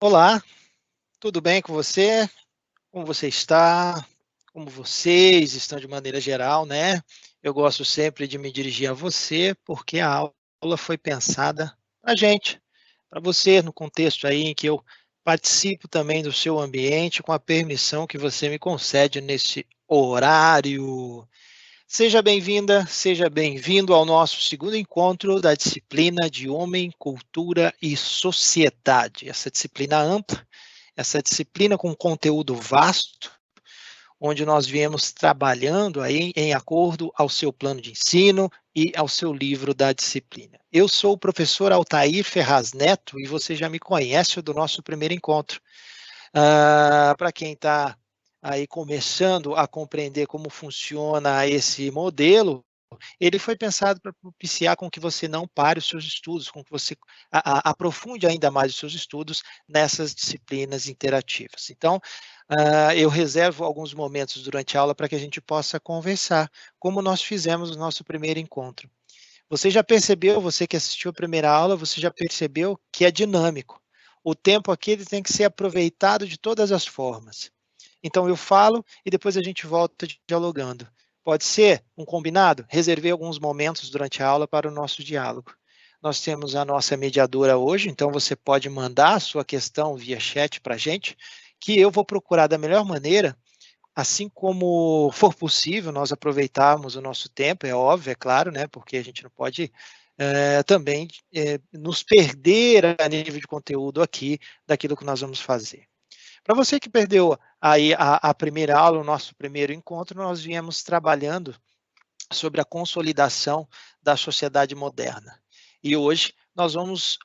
Olá, tudo bem com você? Como você está? Como vocês estão de maneira geral, né? Eu gosto sempre de me dirigir a você, porque a aula foi pensada para gente, para você, no contexto aí em que eu participo também do seu ambiente, com a permissão que você me concede nesse horário. Seja bem-vinda, seja bem-vindo ao nosso segundo encontro da disciplina de Homem, Cultura e Sociedade. Essa disciplina ampla, essa disciplina com conteúdo vasto, onde nós viemos trabalhando aí em acordo ao seu plano de ensino e ao seu livro da disciplina. Eu sou o professor Altair Ferraz Neto e você já me conhece do nosso primeiro encontro. Para quem está aí começando a compreender como funciona esse modelo, ele foi pensado para propiciar com que você não pare os seus estudos, com que você aprofunde ainda mais os seus estudos nessas disciplinas interativas. Então, eu reservo alguns momentos durante a aula para que a gente possa conversar, como nós fizemos no nosso primeiro encontro. Você já percebeu, você que assistiu a primeira aula, você já percebeu que é dinâmico. O tempo aqui ele tem que ser aproveitado de todas as formas. Então eu falo e depois a gente volta dialogando. Pode ser um combinado? Reservei alguns momentos durante a aula para o nosso diálogo. Nós temos a nossa mediadora hoje, então você pode mandar a sua questão via chat para a gente, que eu vou procurar da melhor maneira, assim como for possível, nós aproveitarmos o nosso tempo, é óbvio, é claro, né, porque a gente não pode também nos perder a nível de conteúdo aqui daquilo que nós vamos fazer. Para você que perdeu aí a primeira aula, o nosso primeiro encontro, nós viemos trabalhando sobre a consolidação da sociedade moderna. E hoje nós vamos,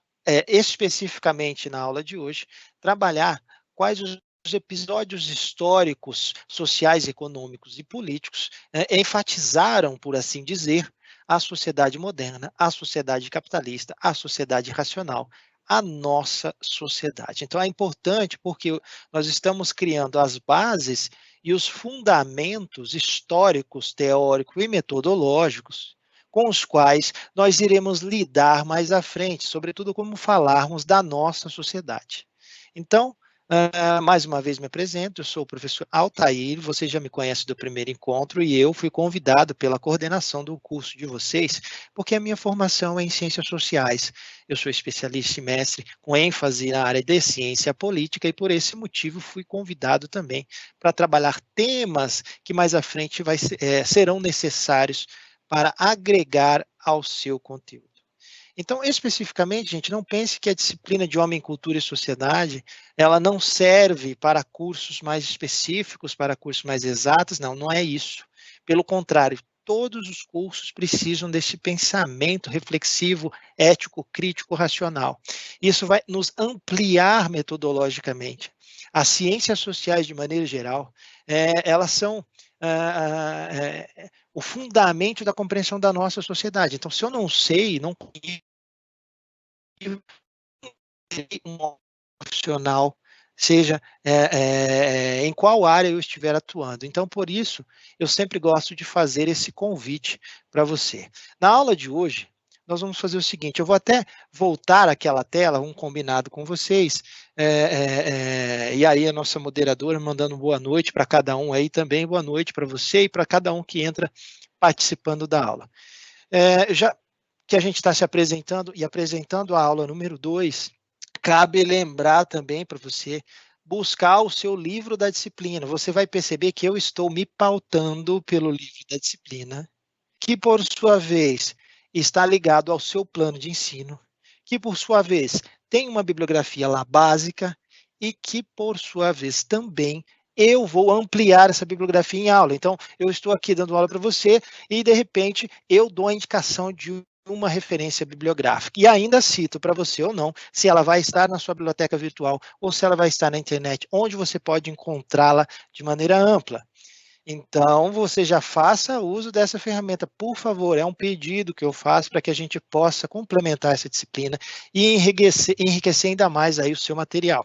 especificamente na aula de hoje, trabalhar quais os episódios históricos, sociais, econômicos e políticos enfatizaram, por assim dizer, a sociedade moderna, a sociedade capitalista, a sociedade racional, a nossa sociedade. Então é importante porque nós estamos criando as bases e os fundamentos históricos, teóricos e metodológicos com os quais nós iremos lidar mais à frente, sobretudo como falarmos da nossa sociedade. Então, mais uma vez me apresento, eu sou o professor Altair, você já me conhece do primeiro encontro e eu fui convidado pela coordenação do curso de vocês, porque a minha formação é em ciências sociais. Eu sou especialista e mestre com ênfase na área de ciência política e por esse motivo fui convidado também para trabalhar temas que mais à frente serão necessários para agregar ao seu conteúdo. Então, especificamente, gente, não pense que a disciplina de Homem, Cultura e Sociedade, ela não serve para cursos mais específicos, para cursos mais exatos, não, não é isso. Pelo contrário, todos os cursos precisam desse pensamento reflexivo, ético, crítico, racional. Isso vai nos ampliar metodologicamente. As ciências sociais, de maneira geral, elas são o fundamento da compreensão da nossa sociedade. Então, se eu não sei, não conheço um profissional, seja em qual área eu estiver atuando. Então, por isso, eu sempre gosto de fazer esse convite para você. Na aula de hoje, nós vamos fazer o seguinte: eu vou até voltar àquela tela, um combinado com vocês, e aí a nossa moderadora mandando boa noite para cada um aí também, boa noite para você e para cada um que entra participando da aula. Já que a gente está se apresentando e apresentando a aula número 2, cabe lembrar também para você buscar o seu livro da disciplina. Você vai perceber que eu estou me pautando pelo livro da disciplina, que por sua vez está ligado ao seu plano de ensino, que por sua vez tem uma bibliografia lá básica e que por sua vez também eu vou ampliar essa bibliografia em aula. Então, eu estou aqui dando aula para você e de repente eu dou a indicação de uma referência bibliográfica. E ainda cito para você ou não, se ela vai estar na sua biblioteca virtual ou se ela vai estar na internet, onde você pode encontrá-la de maneira ampla. Então, você já faça uso dessa ferramenta, por favor, é um pedido que eu faço para que a gente possa complementar essa disciplina e enriquecer ainda mais aí o seu material.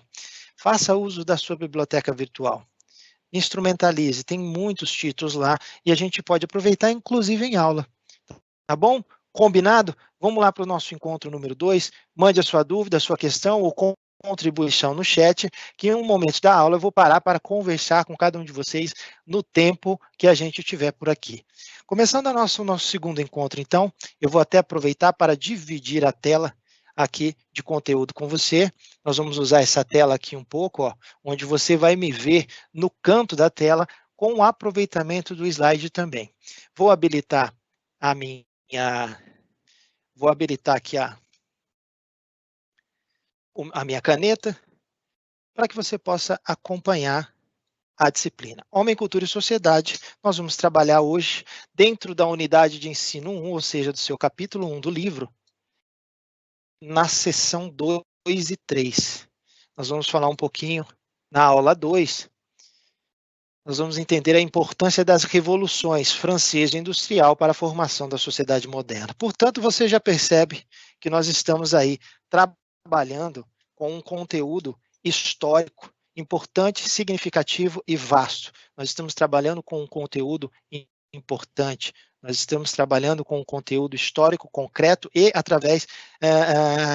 Faça uso da sua biblioteca virtual. Instrumentalize, tem muitos títulos lá e a gente pode aproveitar, inclusive em aula. Tá bom? Combinado? Vamos lá para o nosso encontro número 2. Mande a sua dúvida, a sua questão ou contribuição no chat, que em um momento da aula eu vou parar para conversar com cada um de vocês no tempo que a gente tiver por aqui. Começando o nosso segundo encontro, então, eu vou até aproveitar para dividir a tela aqui de conteúdo com você. Nós vamos usar essa tela aqui um pouco, ó, onde você vai me ver no canto da tela com o aproveitamento do slide também. Vou habilitar aqui a minha caneta para que você possa acompanhar a disciplina. Homem, Cultura e Sociedade, nós vamos trabalhar hoje dentro da unidade de ensino 1, ou seja, do seu capítulo 1 do livro, na seção 2 e 3. Nós vamos falar um pouquinho na aula 2, nós vamos entender a importância das revoluções francesa e industrial para a formação da sociedade moderna. Portanto, você já percebe que nós estamos aí trabalhando com um conteúdo histórico importante, significativo e vasto. Nós estamos trabalhando com um conteúdo importante, nós estamos trabalhando com um conteúdo histórico concreto e através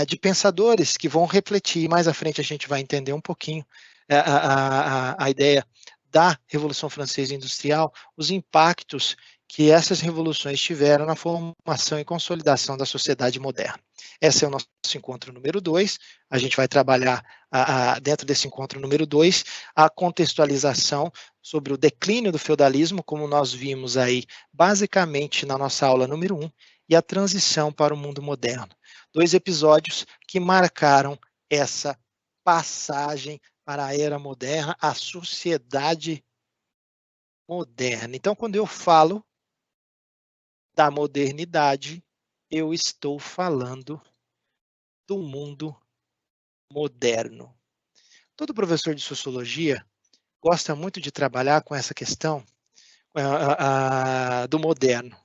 de pensadores que vão refletir. Mais à frente a gente vai entender um pouquinho a ideia da Revolução Francesa Industrial, os impactos que essas revoluções tiveram na formação e consolidação da sociedade moderna. Esse é o nosso encontro número 2, a gente vai trabalhar dentro desse encontro número 2, a contextualização sobre o declínio do feudalismo, como nós vimos aí basicamente na nossa aula número 1, e a transição para o mundo moderno. 2 episódios que marcaram essa passagem para a era moderna, a sociedade moderna. Então, quando eu falo da modernidade, eu estou falando do mundo moderno. Todo professor de sociologia gosta muito de trabalhar com essa questão do moderno.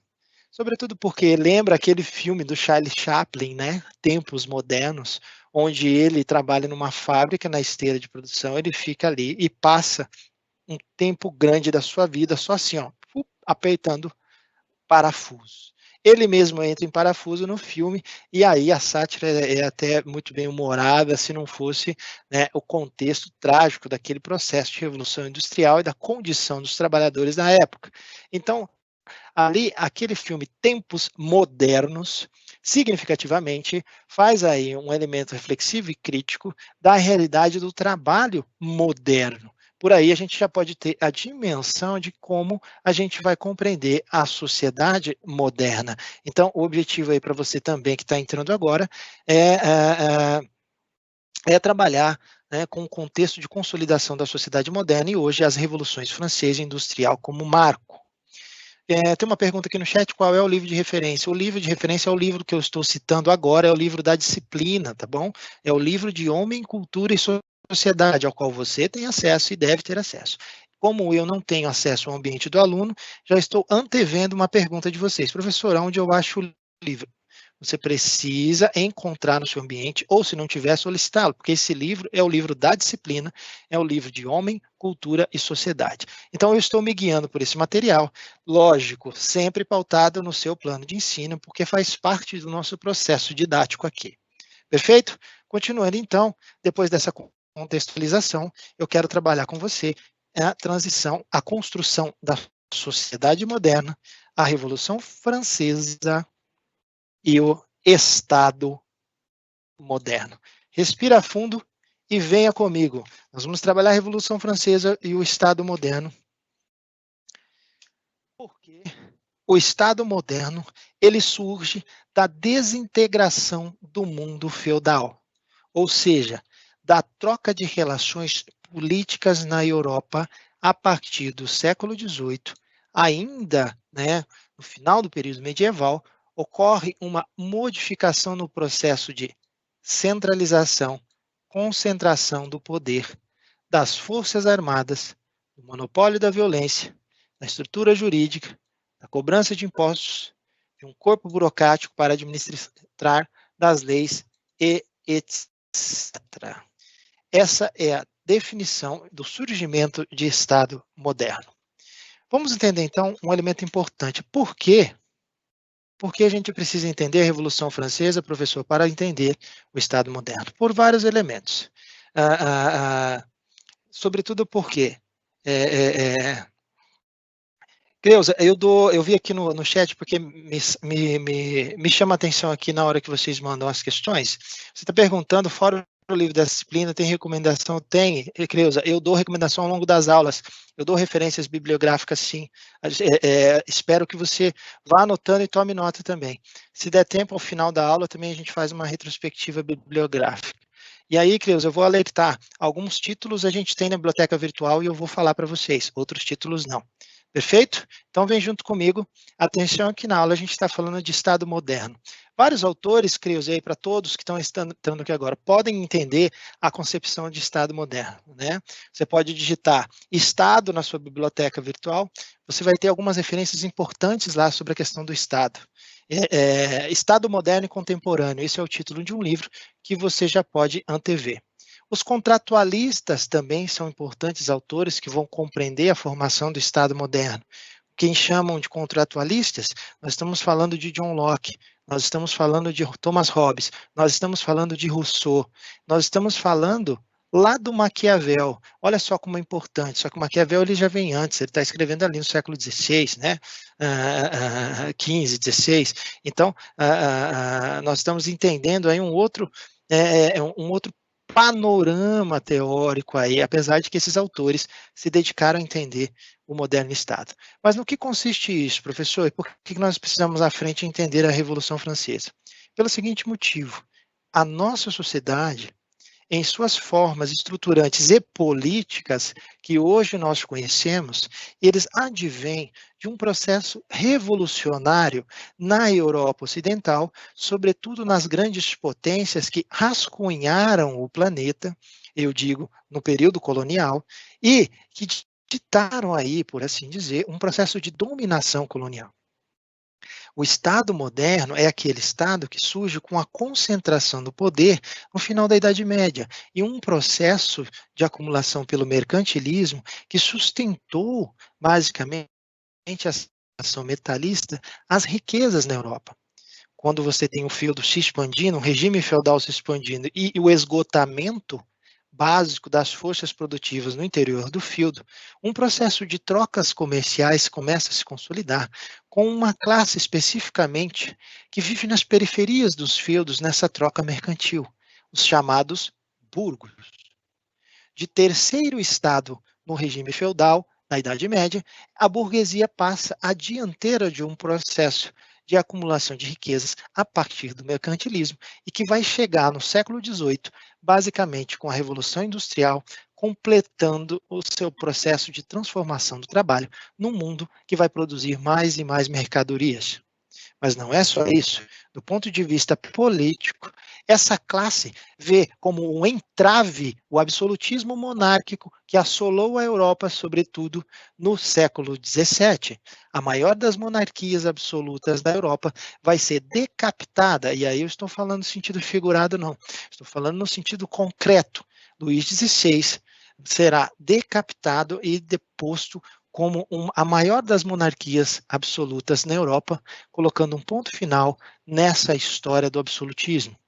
Sobretudo porque lembra aquele filme do Charlie Chaplin, né? Tempos Modernos, onde ele trabalha numa fábrica, na esteira de produção, ele fica ali e passa um tempo grande da sua vida só assim, ó, apertando parafuso. Ele mesmo entra em parafuso no filme, e aí a sátira é até muito bem humorada, se não fosse, né, o contexto trágico daquele processo de revolução industrial e da condição dos trabalhadores na época. Então, ali, aquele filme Tempos Modernos, significativamente, faz aí um elemento reflexivo e crítico da realidade do trabalho moderno. Por aí a gente já pode ter a dimensão de como a gente vai compreender a sociedade moderna. Então, o objetivo aí para você também que está entrando agora é trabalhar, né, com o contexto de consolidação da sociedade moderna e hoje as revoluções francesa e industrial como marco. Tem uma pergunta aqui no chat, qual é o livro de referência? O livro de referência é o livro que eu estou citando agora, é o livro da disciplina, tá bom? É o livro de Homem, Cultura e Sociedade, ao qual você tem acesso e deve ter acesso. Como eu não tenho acesso ao ambiente do aluno, já estou antevendo uma pergunta de vocês. Professor, onde eu acho o livro? Você precisa encontrar no seu ambiente, ou se não tiver, solicitá-lo, porque esse livro é o livro da disciplina, é o livro de Homem, Cultura e Sociedade. Então, eu estou me guiando por esse material, lógico, sempre pautado no seu plano de ensino, porque faz parte do nosso processo didático aqui. Perfeito? Continuando, então, depois dessa contextualização, eu quero trabalhar com você a transição, a construção da sociedade moderna, a Revolução Francesa e o Estado moderno. Respira fundo e venha comigo. Nós vamos trabalhar a Revolução Francesa e o Estado moderno. Porque o Estado moderno, ele surge da desintegração do mundo feudal, ou seja, da troca de relações políticas na Europa a partir do século XVIII, ainda, né, no final do período medieval, ocorre uma modificação no processo de centralização, concentração do poder das forças armadas, do monopólio da violência, da estrutura jurídica, da cobrança de impostos, de um corpo burocrático para administrar das leis e etc. Essa é a definição do surgimento de Estado moderno. Vamos entender, então, um elemento importante. Por quê? Porque a gente precisa entender a Revolução Francesa, professor, para entender o Estado moderno? Por vários elementos. Sobretudo porque, Creuza, eu vi aqui no chat, porque me chama a atenção aqui na hora que vocês mandam as questões. Você está perguntando, fora o livro da disciplina, tem recomendação? Tem, Creuza, eu dou recomendação ao longo das aulas, eu dou referências bibliográficas, sim. Espero que você vá anotando e tome nota também. Se der tempo, ao final da aula, também a gente faz uma retrospectiva bibliográfica. E aí, Creuza, eu vou alertar, alguns títulos a gente tem na biblioteca virtual e eu vou falar para vocês, outros títulos não. Perfeito? Então vem junto comigo. Atenção aqui na aula, a gente está falando de Estado moderno. Vários autores, creio eu, para todos que estão entrando aqui agora, podem entender a concepção de Estado moderno, né? Você pode digitar Estado na sua biblioteca virtual, você vai ter algumas referências importantes lá sobre a questão do Estado. Estado moderno e contemporâneo, esse é o título de um livro que você já pode antever. Os contratualistas também são importantes autores que vão compreender a formação do Estado moderno. Quem chamam de contratualistas, nós estamos falando de John Locke, nós estamos falando de Thomas Hobbes, nós estamos falando de Rousseau, nós estamos falando lá do Maquiavel. Olha só como é importante, só que o Maquiavel ele já vem antes, ele está escrevendo ali no século XVI, né? 15, 16. Então, nós estamos entendendo aí um outro panorama teórico aí, apesar de que esses autores se dedicaram a entender o moderno Estado. Mas no que consiste isso, professor? E por que nós precisamos à frente entender a Revolução Francesa? Pelo seguinte motivo, a nossa sociedade, em suas formas estruturantes e políticas que hoje nós conhecemos, eles advêm de um processo revolucionário na Europa Ocidental, sobretudo nas grandes potências que rascunharam o planeta, eu digo, no período colonial, e que ditaram aí, por assim dizer, um processo de dominação colonial. O Estado moderno é aquele Estado que surge com a concentração do poder no final da Idade Média e um processo de acumulação pelo mercantilismo que sustentou, basicamente, a ação metalista, as riquezas na Europa. Quando você tem o feudo se expandindo, o regime feudal se expandindo e o esgotamento básico das forças produtivas no interior do feudo, um processo de trocas comerciais começa a se consolidar, com uma classe especificamente que vive nas periferias dos feudos nessa troca mercantil, os chamados burgos. De terceiro estado no regime feudal, na Idade Média, a burguesia passa à dianteira de um processo de acumulação de riquezas a partir do mercantilismo e que vai chegar no século XVIII, basicamente com a Revolução Industrial, completando o seu processo de transformação do trabalho num mundo que vai produzir mais e mais mercadorias. Mas não é só isso. Do ponto de vista político, essa classe vê como um entrave o absolutismo monárquico que assolou a Europa, sobretudo no século XVII. A maior das monarquias absolutas da Europa vai ser decapitada, e aí eu estou falando no sentido figurado, não. Estou falando no sentido concreto. Luís XVI será decapitado e deposto como a maior das monarquias absolutas na Europa, colocando um ponto final nessa história do absolutismo.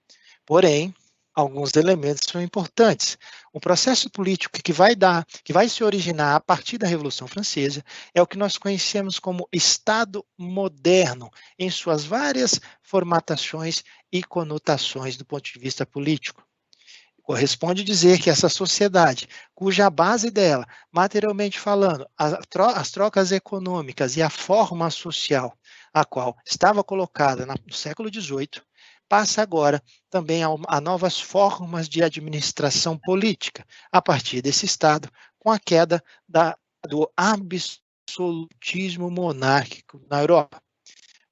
Porém, alguns elementos são importantes. O processo político que vai se originar a partir da Revolução Francesa é o que nós conhecemos como Estado moderno, em suas várias formatações e conotações do ponto de vista político. Corresponde dizer que essa sociedade, cuja base dela, materialmente falando, as trocas econômicas e a forma social, a qual estava colocada no século XVIII, passa agora também a novas formas de administração política, a partir desse Estado, com a queda do absolutismo monárquico na Europa.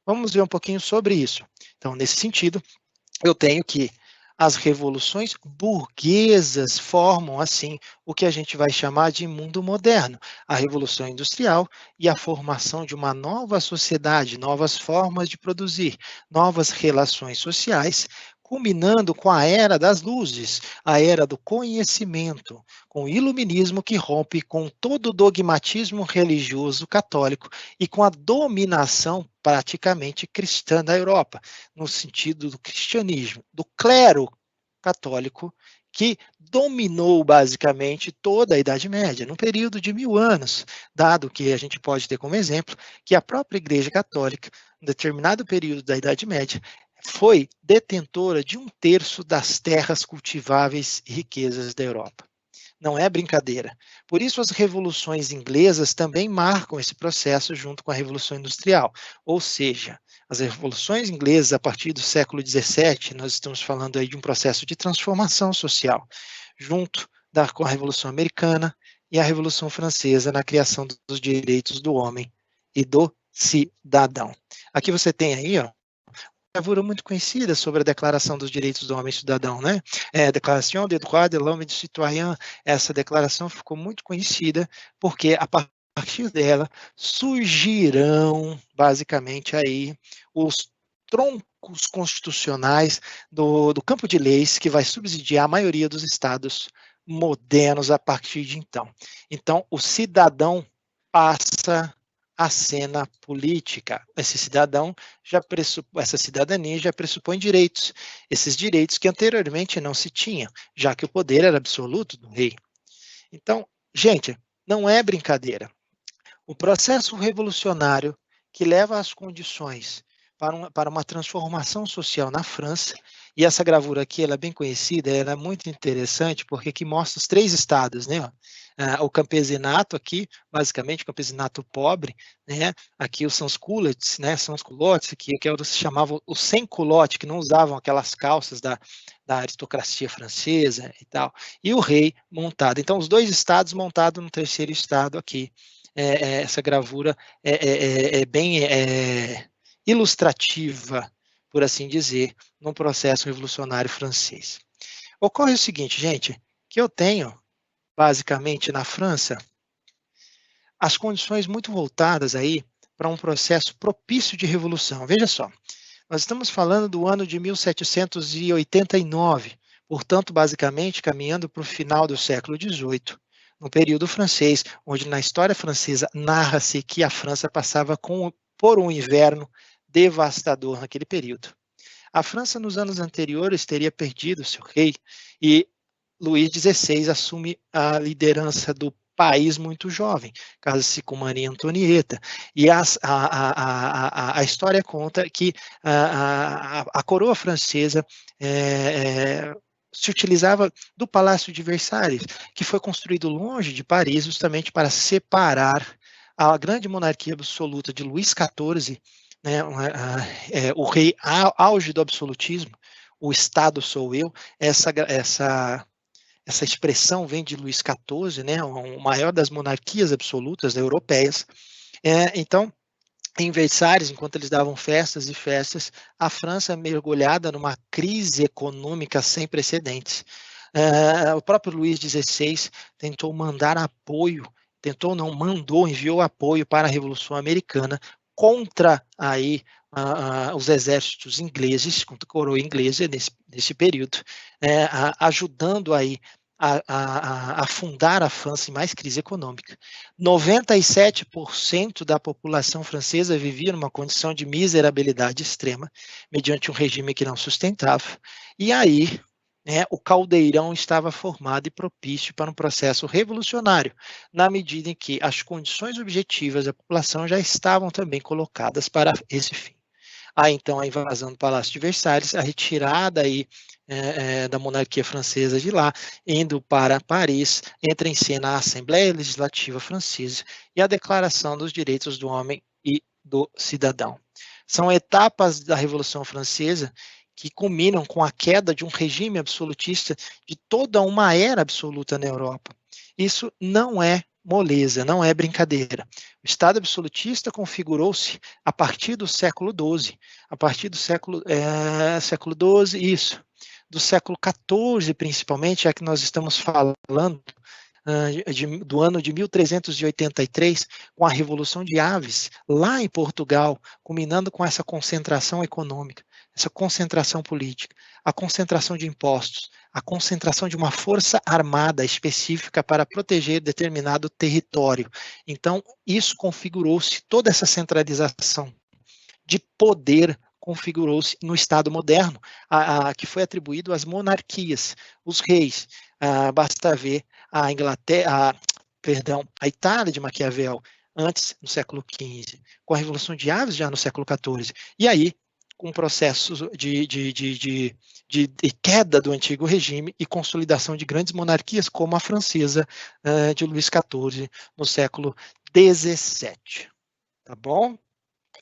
Vamos ver um pouquinho sobre isso. Então, nesse sentido, eu tenho que as revoluções burguesas formam, assim, o que a gente vai chamar de mundo moderno, a Revolução Industrial e a formação de uma nova sociedade, novas formas de produzir, novas relações sociais, culminando com a Era das Luzes, a Era do Conhecimento, com o Iluminismo que rompe com todo o dogmatismo religioso católico e com a dominação praticamente cristã da Europa, no sentido do cristianismo, do clero católico, que dominou basicamente toda a Idade Média, num período de 1000 anos, dado que a gente pode ter como exemplo que a própria Igreja Católica, em determinado período da Idade Média, foi detentora de 1/3 das terras cultiváveis e riquezas da Europa. Não é brincadeira. Por isso, as revoluções inglesas também marcam esse processo junto com a Revolução Industrial. Ou seja, as revoluções inglesas, a partir do século XVII, nós estamos falando aí de um processo de transformação social, junto com a Revolução Americana e a Revolução Francesa na criação dos direitos do homem e do cidadão. Aqui você tem aí, ó, gravura muito conhecida sobre a Declaração dos Direitos do Homem e Cidadão, né? Declaração des droits de l'homme et du citoyen. Essa declaração ficou muito conhecida porque a partir dela surgirão basicamente aí os troncos constitucionais do campo de leis que vai subsidiar a maioria dos estados modernos a partir de então. Então, o cidadão passa a cena política. Esse cidadão essa cidadania já pressupõe direitos, esses direitos que anteriormente não se tinham, já que o poder era absoluto do rei. Então, gente, não é brincadeira. O processo revolucionário que leva às condições para uma transformação social na França, e essa gravura aqui ela é bem conhecida, ela é muito interessante, porque aqui mostra os 3 estados, né? O campesinato aqui, basicamente, o campesinato pobre, né? Aqui são os culottes, né? São os culottes, que se chamavam os sem culotte, que não usavam aquelas calças da aristocracia francesa e tal, e o rei montado. Então, os 2 estados montados no 3º estado aqui. Essa gravura é bem ilustrativa, por assim dizer, no processo revolucionário francês. Ocorre o seguinte, gente, que eu tenho, basicamente, na França, as condições muito voltadas aí para um processo propício de revolução. Veja só, nós estamos falando do ano de 1789, portanto, basicamente, caminhando para o final do século XVIII, no período francês, onde na história francesa narra-se que a França passava por um inverno devastador naquele período. A França, nos anos anteriores, teria perdido seu rei e Luís XVI assume a liderança do país muito jovem, casa-se com Maria Antonieta, e a história conta que a coroa francesa se utilizava do Palácio de Versalhes, que foi construído longe de Paris, justamente para separar a grande monarquia absoluta de Luís XIV, né, o rei auge do absolutismo, o Estado sou eu, essa expressão vem de Luís XIV, né, o maior das monarquias absolutas europeias. Então, em Versalhes, enquanto eles davam festas e festas, a França mergulhada numa crise econômica sem precedentes. O próprio Luís XVI tentou mandar apoio, enviou apoio para a Revolução Americana contra aí os exércitos ingleses, contra a coroa inglesa nesse período, ajudando aí a afundar a França em mais crise econômica. 97% da população francesa vivia numa condição de miserabilidade extrema, mediante um regime que não sustentava. E aí, o caldeirão estava formado e propício para um processo revolucionário, na medida em que as condições objetivas da população já estavam também colocadas para esse fim. Há então a invasão do Palácio de Versalhes, a retirada aí da monarquia francesa de lá, indo para Paris, entra em cena a Assembleia Legislativa Francesa e a Declaração dos Direitos do Homem e do Cidadão. São etapas da Revolução Francesa que culminam com a queda de um regime absolutista de toda uma era absoluta na Europa. Isso não é moleza, não é brincadeira. O Estado absolutista configurou-se a partir do século XII, a partir do século XII, isso, do século XIV principalmente, já que nós estamos falando do ano de 1383, com a Revolução de Aves, lá em Portugal, culminando com essa concentração econômica, essa concentração política, a concentração de impostos, a concentração de uma força armada específica para proteger determinado território. Então, isso configurou-se toda essa centralização de poder configurou-se no Estado moderno, que foi atribuído às monarquias, os reis. Basta ver a Inglaterra, perdão, a Itália de Maquiavel, antes, no século XV, com a Revolução de Aves já no século XIV, e aí com processos de queda do antigo regime e consolidação de grandes monarquias, como a francesa de Luís XIV, no século XVII. Tá bom?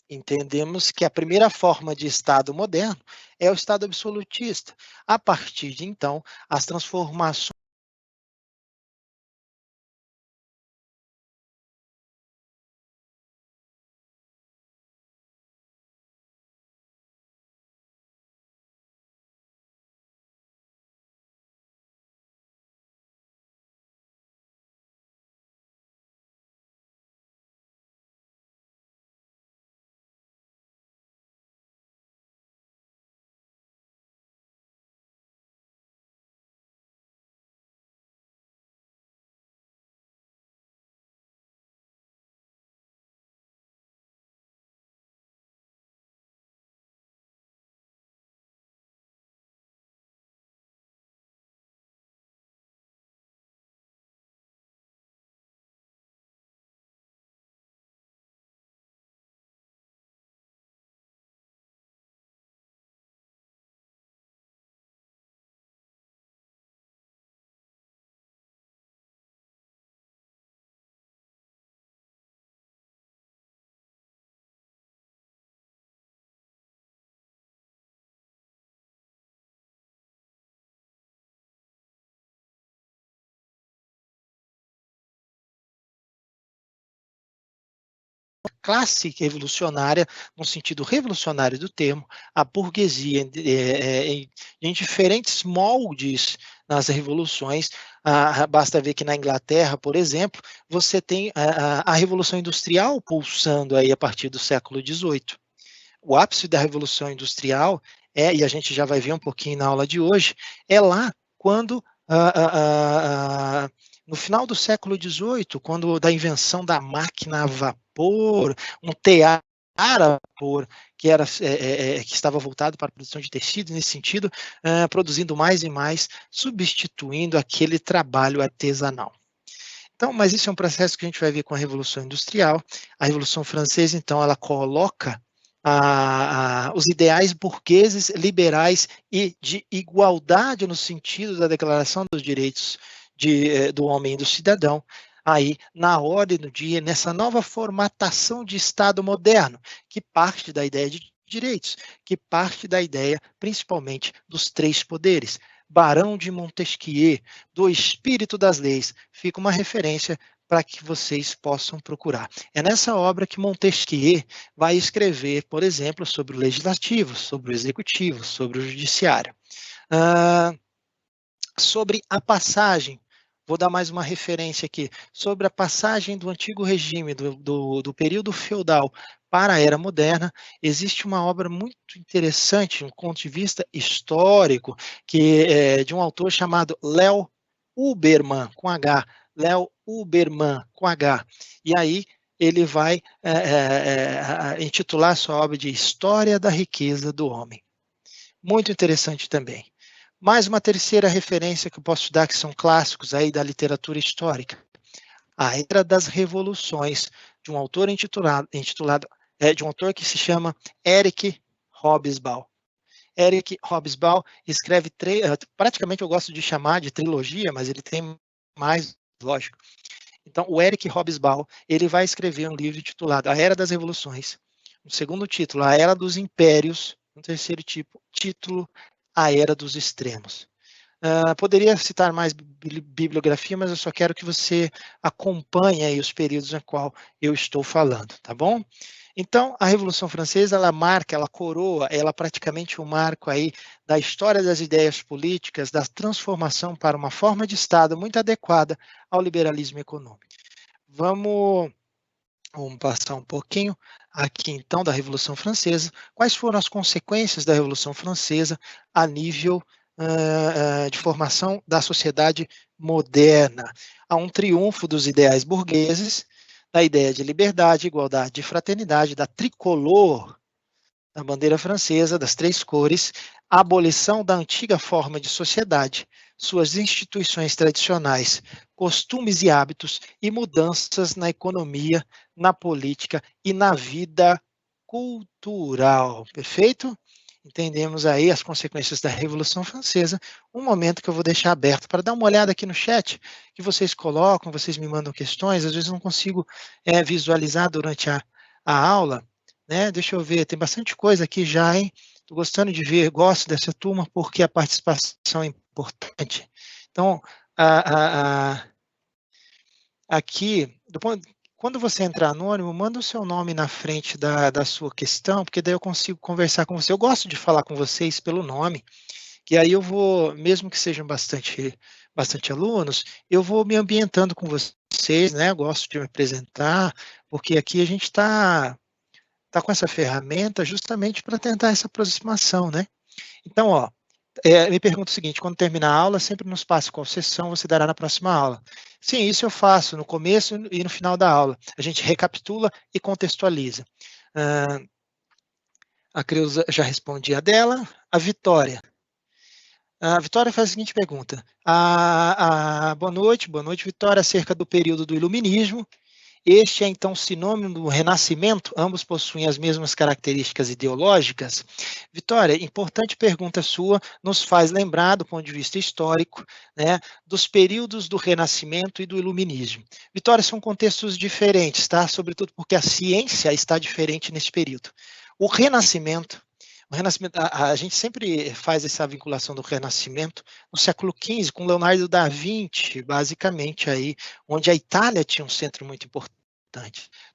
Entendemos que a primeira forma de Estado moderno é o Estado absolutista. A partir de então, as transformações classe revolucionária, no sentido revolucionário do termo, a burguesia em diferentes moldes nas revoluções. Basta ver que na Inglaterra, por exemplo, você tem a Revolução Industrial pulsando aí a partir do século XVIII. O ápice da Revolução Industrial e a gente já vai ver um pouquinho na aula de hoje, é lá quando no final do século XVIII, quando da invenção da máquina a vapor, um tear a vapor que estava voltado para a produção de tecido, nesse sentido, produzindo mais e mais, substituindo aquele trabalho artesanal. Então, mas isso é um processo que a gente vai ver com a Revolução Industrial. A Revolução Francesa, então, ela coloca os ideais burgueses, liberais e de igualdade no sentido da Declaração dos Direitos do Homem e do Cidadão, aí na ordem do dia, nessa nova formatação de Estado moderno, que parte da ideia de direitos, que parte da ideia, principalmente, dos três poderes. Barão de Montesquieu, do Espírito das Leis, fica uma referência para que vocês possam procurar. É nessa obra que Montesquieu vai escrever, por exemplo, sobre o legislativo, sobre o executivo, sobre o judiciário. Sobre a passagem, vou dar mais uma referência aqui, sobre a passagem do antigo regime, do período feudal para a era moderna, existe uma obra muito interessante, um ponto de vista histórico, que é de um autor chamado Léo Huberman, com H, Léo Huberman, com H. E aí ele vai intitular sua obra de História da Riqueza do Homem. Muito interessante também. Mais uma terceira referência que eu posso dar, que são clássicos aí da literatura histórica. A Era das Revoluções, de um autor de um autor que se chama Eric Hobsbawm. Eric Hobsbawm escreve, praticamente eu gosto de chamar de trilogia, mas ele tem mais, lógico. Então, o Eric Hobsbawm, ele vai escrever um livro titulado A Era das Revoluções. No segundo título, A Era dos Impérios. No terceiro título, A Era dos Extremos. Poderia citar mais bibliografia, mas eu só quero que você acompanhe aí os períodos no qual eu estou falando, tá bom? Então, a Revolução Francesa, ela marca, ela coroa, ela praticamente o marco aí da história das ideias políticas, da transformação para uma forma de Estado muito adequada ao liberalismo econômico. Vamos passar um pouquinho aqui, então, da Revolução Francesa. Quais foram as consequências da Revolução Francesa a nível de formação da sociedade moderna? Há um triunfo dos ideais burgueses, da ideia de liberdade, igualdade e fraternidade, da tricolor da bandeira francesa, das três cores, a abolição da antiga forma de sociedade, suas instituições tradicionais, costumes e hábitos e mudanças na economia, na política e na vida cultural. Perfeito? Entendemos aí as consequências da Revolução Francesa, um momento que eu vou deixar aberto para dar uma olhada aqui no chat, que vocês colocam, vocês me mandam questões, às vezes não consigo visualizar durante a aula, né? Deixa eu ver, tem bastante coisa aqui já, hein? Estou gostando de ver, gosto dessa turma porque a participação é importante. Então, aqui, quando você entrar anônimo, manda o seu nome na frente da sua questão, porque daí eu consigo conversar com você. Eu gosto de falar com vocês pelo nome, que aí eu vou, mesmo que sejam bastante alunos, eu vou me ambientando com vocês, né? Eu gosto de me apresentar, porque aqui a gente está com essa ferramenta justamente para tentar essa aproximação, né? Então, ó, me pergunta o seguinte, quando terminar a aula, sempre nos passe qual sessão você dará na próxima aula. Sim, isso eu faço no começo e no final da aula. A gente recapitula e contextualiza. A Creuza já respondi a dela. A Vitória. A Vitória faz a seguinte pergunta. Boa noite, Vitória, acerca do período do Iluminismo. Este é, então, sinônimo do Renascimento? Ambos possuem as mesmas características ideológicas? Vitória, importante pergunta sua, nos faz lembrar, do ponto de vista histórico, né, dos períodos do Renascimento e do Iluminismo. Vitória, são contextos diferentes, tá? Sobretudo porque a ciência está diferente nesse período. O Renascimento, a gente sempre faz essa vinculação do Renascimento no século XV, com Leonardo da Vinci, basicamente, aí, onde a Itália tinha um centro muito importante.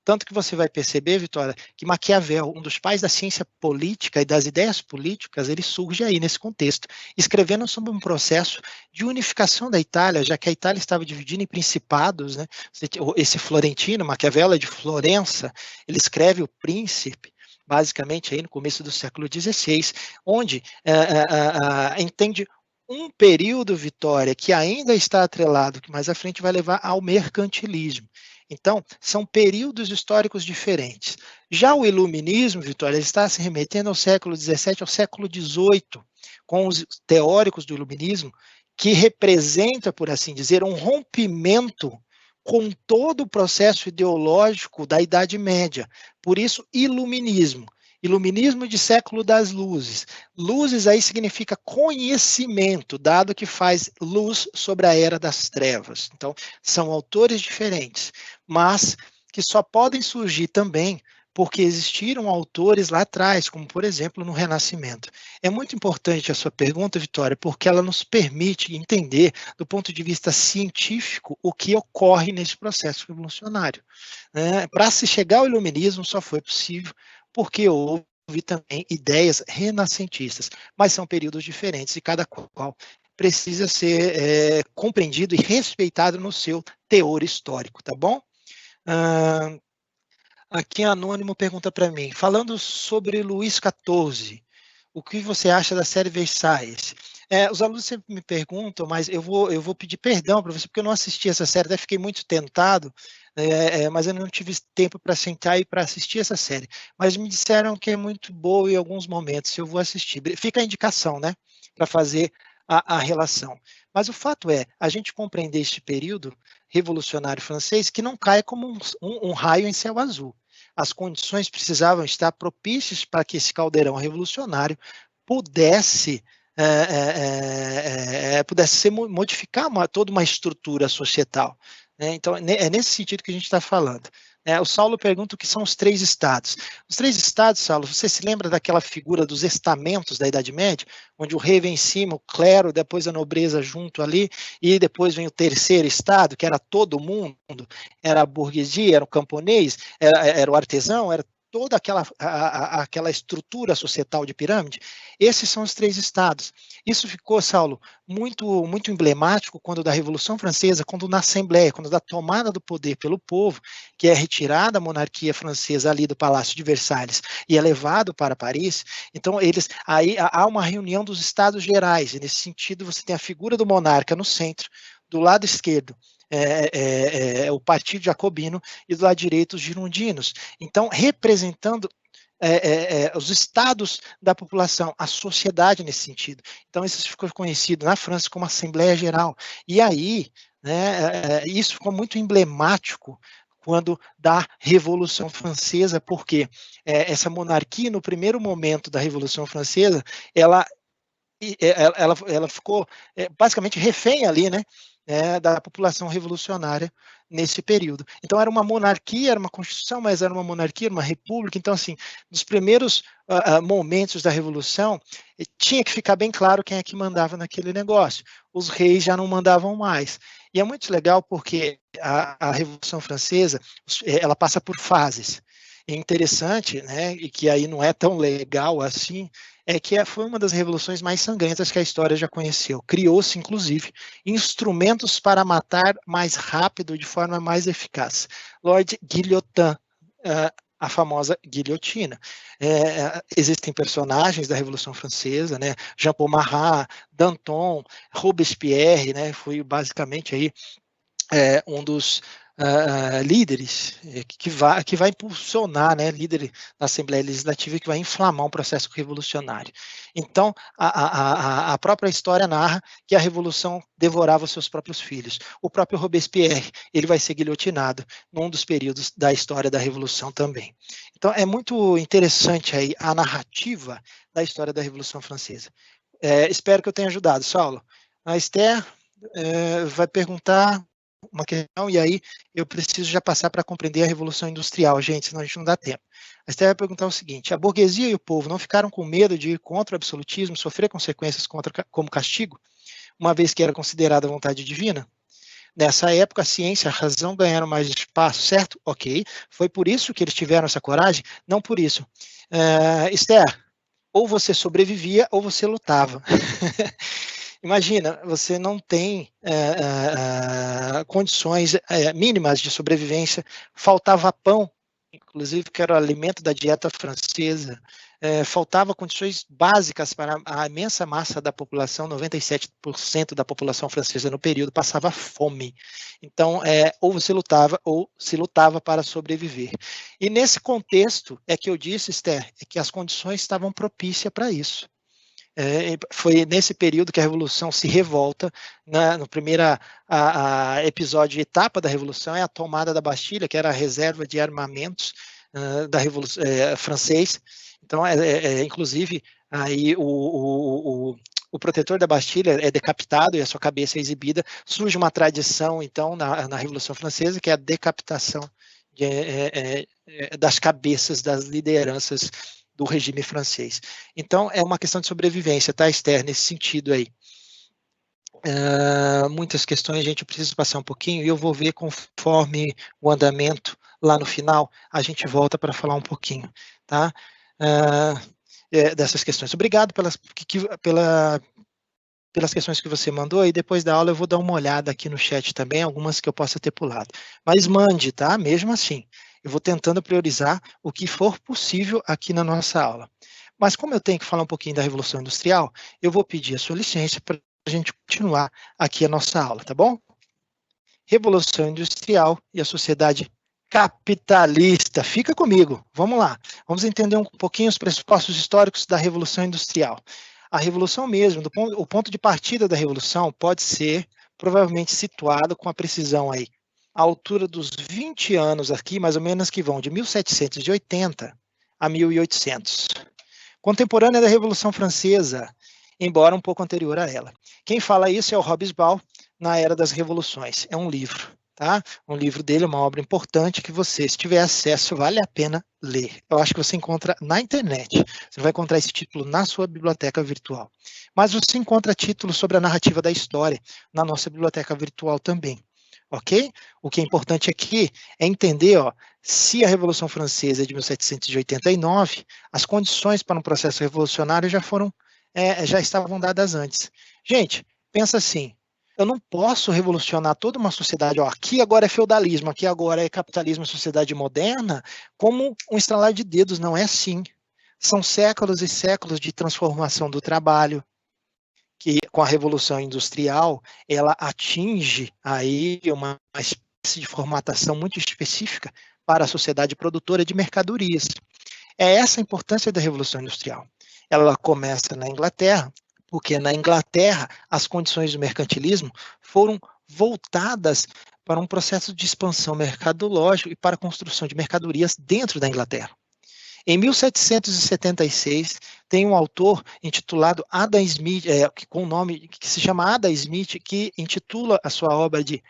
Tanto que você vai perceber, Vitória, que Maquiavel, um dos pais da ciência política e das ideias políticas, ele surge aí nesse contexto, escrevendo sobre um processo de unificação da Itália, já que a Itália estava dividida em principados, né? Esse florentino, Maquiavel é de Florença, ele escreve o Príncipe, basicamente aí no começo do século XVI, onde entende um período, Vitória, que ainda está atrelado, que mais à frente vai levar ao mercantilismo. Então, são períodos históricos diferentes. Já o iluminismo, Vitória, está se remetendo ao século XVII, ao século XVIII, com os teóricos do iluminismo, que representa, por assim dizer, um rompimento com todo o processo ideológico da Idade Média. Por isso, iluminismo. Iluminismo de século das luzes. Luzes aí significa conhecimento, dado que faz luz sobre a era das trevas. Então, são autores diferentes, mas que só podem surgir também porque existiram autores lá atrás, como por exemplo no Renascimento. É muito importante a sua pergunta, Vitória, porque ela nos permite entender, do ponto de vista científico, o que ocorre nesse processo revolucionário. Para se chegar ao iluminismo só foi possível porque houve também ideias renascentistas, mas são períodos diferentes e cada qual precisa ser compreendido e respeitado no seu teor histórico, tá bom? Aqui Anônimo pergunta para mim, falando sobre Luís XIV, o que você acha da série Versailles? Os alunos sempre me perguntam, mas eu vou pedir perdão para você, porque eu não assisti essa série, até fiquei muito tentado, mas eu não tive tempo para sentar e para assistir essa série. Mas me disseram que é muito boa em alguns momentos, eu vou assistir. Fica a indicação, né, para fazer a relação. Mas o fato é, a gente compreender este período revolucionário francês que não cai como um raio em céu azul. As condições precisavam estar propícias para que esse caldeirão revolucionário pudesse modificar toda uma estrutura societal. Né? Então, é nesse sentido que a gente está falando. O Saulo pergunta o que são os três estados. Os três estados, Saulo, você se lembra daquela figura dos estamentos da Idade Média, onde o rei vem em cima, o clero, depois a nobreza junto ali, e depois vem o terceiro estado, que era todo mundo, era a burguesia, era o camponês, era o artesão, era toda aquela estrutura societal de pirâmide. Esses são os três estados. Isso ficou, Saulo, muito, muito emblemático quando da Revolução Francesa, quando na Assembleia, quando da tomada do poder pelo povo, que é retirada a monarquia francesa ali do Palácio de Versalhes e é levado para Paris. Então, aí há uma reunião dos Estados Gerais, e nesse sentido você tem a figura do monarca no centro, do lado esquerdo, o Partido Jacobino e do lado direito os girondinos. Então, representando os estados da população, a sociedade nesse sentido. Então, isso ficou conhecido na França como Assembleia Geral. E aí, né, isso ficou muito emblemático quando da Revolução Francesa, porque essa monarquia, no primeiro momento da Revolução Francesa, ela ficou basicamente refém ali, né, da população revolucionária nesse período. Então era uma monarquia, era uma constituição, mas era uma monarquia, uma república. Então, assim, nos primeiros momentos da Revolução, tinha que ficar bem claro quem é que mandava naquele negócio. Os reis já não mandavam mais. E é muito legal porque a Revolução Francesa, ela passa por fases. É interessante, né, e que aí não é tão legal assim, é que foi uma das revoluções mais sangrentas que a história já conheceu. Criou-se, inclusive, instrumentos para matar mais rápido, de forma mais eficaz. Lord Guillotin, a famosa guilhotina. Existem personagens da Revolução Francesa, né? Jean Paul Marat, Danton, Robespierre, né? Foi basicamente aí um dos líderes que vai impulsionar, né, líder da Assembleia Legislativa, que vai inflamar um processo revolucionário. Então, a própria história narra que a Revolução devorava seus próprios filhos. O próprio Robespierre, ele vai ser guilhotinado num dos períodos da história da Revolução também. Então, é muito interessante aí a narrativa da história da Revolução Francesa. Espero que eu tenha ajudado. Saulo, a Esther vai perguntar uma questão, e aí eu preciso já passar para compreender a Revolução Industrial, gente, senão a gente não dá tempo. A Esther vai perguntar o seguinte: a burguesia e o povo não ficaram com medo de ir contra o absolutismo, sofrer consequências como castigo, uma vez que era considerada vontade divina? Nessa época, a ciência e a razão ganharam mais espaço, certo? Ok. Foi por isso que eles tiveram essa coragem? Não por isso. Esther, ou você sobrevivia ou você lutava. Imagina, você não tem condições mínimas de sobrevivência, faltava pão, inclusive que era o alimento da dieta francesa, faltava condições básicas para a imensa massa da população, 97% da população francesa no período passava fome. Então, ou você lutava ou se lutava para sobreviver. E nesse contexto é que eu disse, Esther, que as condições estavam propícias para isso. Foi nesse período que a Revolução se revolta. No primeiro episódio, etapa da Revolução, é a tomada da Bastilha, que era a reserva de armamentos da Revolução francês. Então, inclusive, aí o protetor da Bastilha é decapitado e a sua cabeça é exibida. Surge uma tradição, então, na Revolução Francesa, que é a decapitação das cabeças das lideranças do regime francês. Então, é uma questão de sobrevivência, tá, Esther, nesse sentido aí. Muitas questões a gente precisa passar um pouquinho, e eu vou ver conforme o andamento lá no final, a gente volta para falar um pouquinho, tá? Dessas questões. Obrigado pelas questões que você mandou, e depois da aula eu vou dar uma olhada aqui no chat também, algumas que eu possa ter pulado. Mas mande, tá? Mesmo assim. Eu vou tentando priorizar o que for possível aqui na nossa aula. Mas como eu tenho que falar um pouquinho da Revolução Industrial, eu vou pedir a sua licença para a gente continuar aqui a nossa aula, tá bom? Revolução Industrial e a sociedade capitalista. Fica comigo, vamos lá. Vamos entender um pouquinho os pressupostos históricos da Revolução Industrial. A Revolução mesmo, o ponto de partida da Revolução pode ser provavelmente situado com a precisão aí à altura dos 20 anos aqui, mais ou menos, que vão de 1780 a 1800. Contemporânea da Revolução Francesa, embora um pouco anterior a ela. Quem fala isso é o Hobsbawm, na Era das Revoluções. É um livro, tá? Um livro dele, uma obra importante que você, se tiver acesso, vale a pena ler. Eu acho que você encontra na internet. Você vai encontrar esse título na sua biblioteca virtual. Mas você encontra títulos sobre a narrativa da história na nossa biblioteca virtual também. Ok? O que é importante aqui é entender, se a Revolução Francesa é de 1789, as condições para um processo revolucionário já estavam dadas antes. Gente, pensa assim, eu não posso revolucionar toda uma sociedade, aqui agora é feudalismo, aqui agora é capitalismo, sociedade moderna, como um estralar de dedos, não é assim. São séculos e séculos de transformação do trabalho, que com a Revolução Industrial, ela atinge aí uma espécie de formatação muito específica para a sociedade produtora de mercadorias. É essa a importância da Revolução Industrial. Ela começa na Inglaterra, porque na Inglaterra as condições do mercantilismo foram voltadas para um processo de expansão mercadológica e para a construção de mercadorias dentro da Inglaterra. Em 1776, tem um autor intitulado Adam Smith, com o nome que se chama Adam Smith, que intitula a sua obra de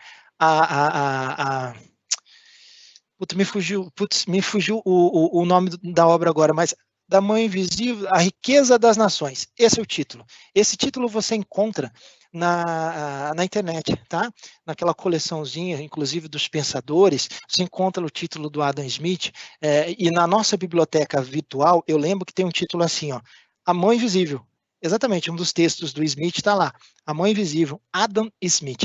me fugiu o nome da obra agora, mas da Mão Invisível, A Riqueza das Nações. Esse é o título. Esse título você encontra na internet, tá? Naquela coleçãozinha, inclusive dos pensadores, você encontra o título do Adam Smith, e na nossa biblioteca virtual, eu lembro que tem um título assim, ó, A Mão Invisível. Exatamente, um dos textos do Smith está lá, A Mão Invisível, Adam Smith.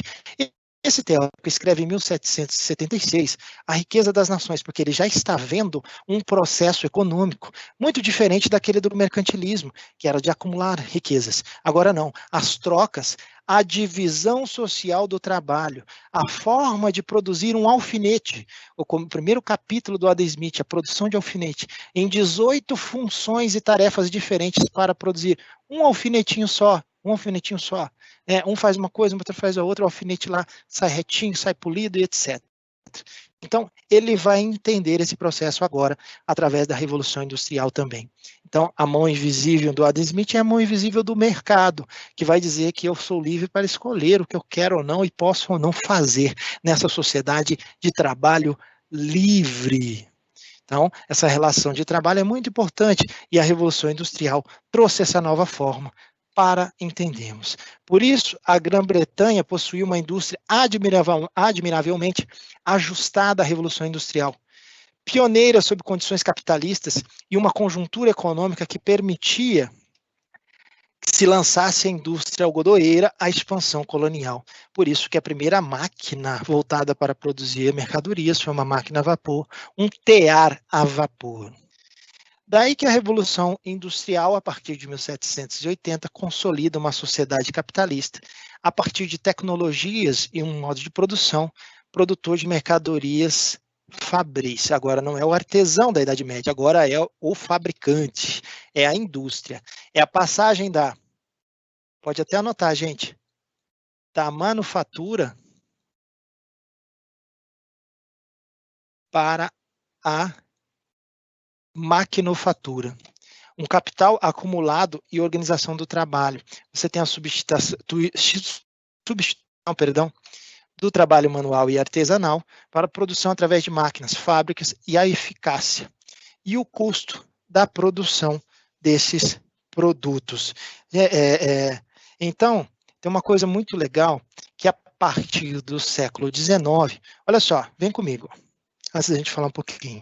Esse teórico escreve em 1776 A Riqueza das Nações, porque ele já está vendo um processo econômico muito diferente daquele do mercantilismo, que era de acumular riquezas. Agora não, as trocas, a divisão social do trabalho, a forma de produzir um alfinete, o primeiro capítulo do Adam Smith, a produção de alfinete, em 18 funções e tarefas diferentes para produzir um alfinetinho só, um faz uma coisa, outro faz a outra, o alfinete lá sai retinho, sai polido e etc. Então, ele vai entender esse processo agora através da Revolução Industrial também. Então, a mão invisível do Adam Smith é a mão invisível do mercado, que vai dizer que eu sou livre para escolher o que eu quero ou não e posso ou não fazer nessa sociedade de trabalho livre. Então, essa relação de trabalho é muito importante e a Revolução Industrial trouxe essa nova forma para entendermos. Por isso, a Grã-Bretanha possuía uma indústria admiravelmente ajustada à Revolução Industrial, pioneira sob condições capitalistas e uma conjuntura econômica que permitia que se lançasse a indústria algodoeira à expansão colonial. Por isso que a primeira máquina voltada para produzir mercadorias foi uma máquina a vapor, um tear a vapor. Daí que a Revolução Industrial, a partir de 1780, consolida uma sociedade capitalista, a partir de tecnologias e um modo de produção, produtor de mercadorias fabris. Agora não é o artesão da Idade Média, agora é o fabricante, é a indústria. É a passagem pode até anotar, gente, da manufatura para a maquinofatura. Um capital acumulado e organização do trabalho. Você tem a substituição, do trabalho manual e artesanal para a produção através de máquinas, fábricas e a eficácia. E o custo da produção desses produtos. Então, tem uma coisa muito legal que a partir do século XIX, olha só, vem comigo. Antes da gente falar um pouquinho.